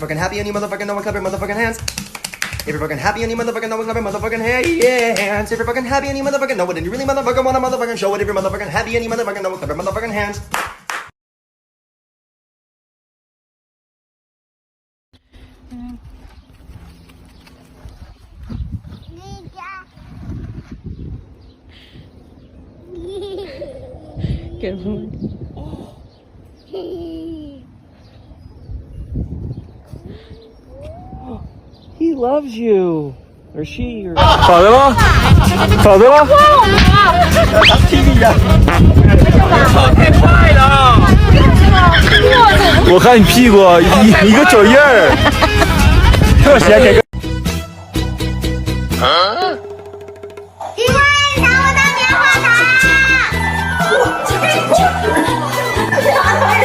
fucking happy and you motherfucking know and clap your motherfucking hands. If you're fucking happy and you motherfucking know and clap your motherfucking hands. If you're fucking happy and you motherfucking know it and you really motherfucking wanna motherfucking show it. If you're motherfucking happy and you motherfucking know and clap your motherfucking hands. Good one. He loves you. Or she, or... 好的吗？好的吗？踢你的。跑太快了！我看你屁股一个脚印儿，特写给个。因为拿我当棉花糖。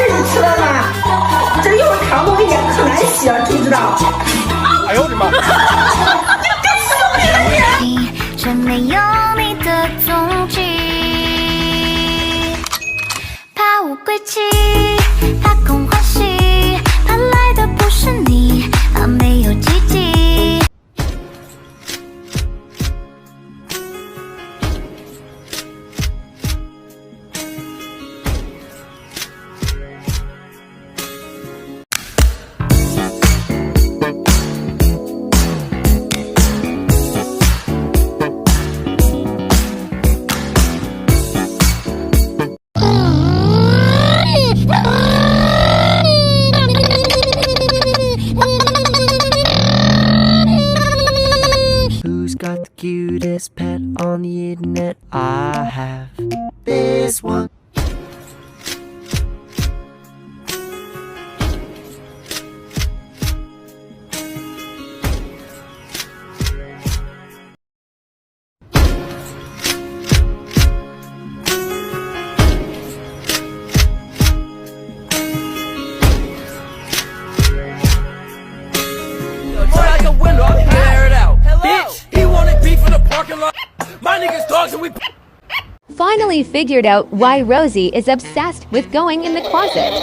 你吃了吗？这一会儿糖都给你可难洗了，知不知道？哎呦我的妈！却没有你的踪迹，怕无归期，怕空欢喜，怕来的不是你，怕没有奇迹。Who's got the cutest pet on the internet? I have this one. Finally figured out why Rosie is obsessed with going in the closet.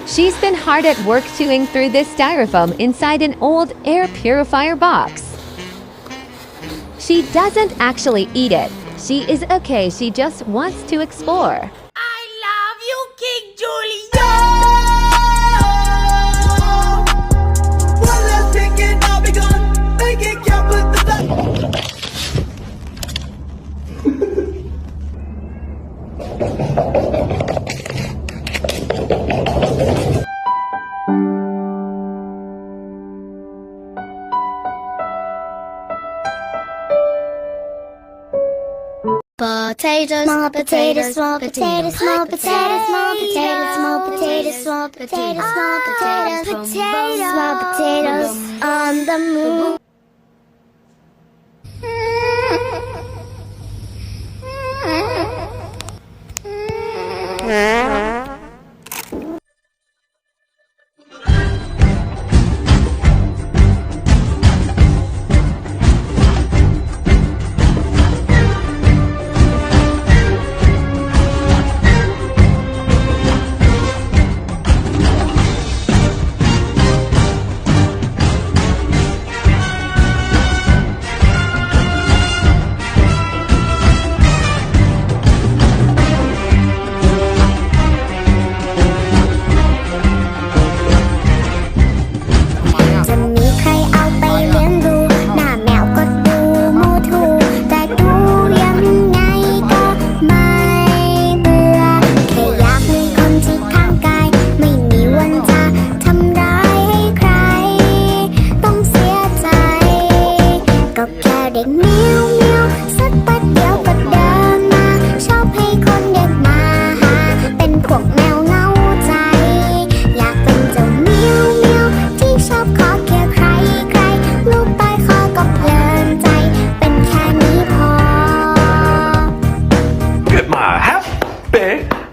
She's been hard at work chewing through this styrofoam inside an old air purifier box. She doesn't actually eat it. She is okay, she just wants to explore. I love you, King Julio. One last ticket, I'll be gone. Make it count with the Potatoes, small potatoes, small potatoes, small potatoes, small potatoes, small potatoes, small potatoes, small potatoes, small potatoes on the moon.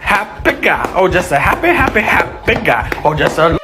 Happy guy. Oh, just a happy guy. Oh, just a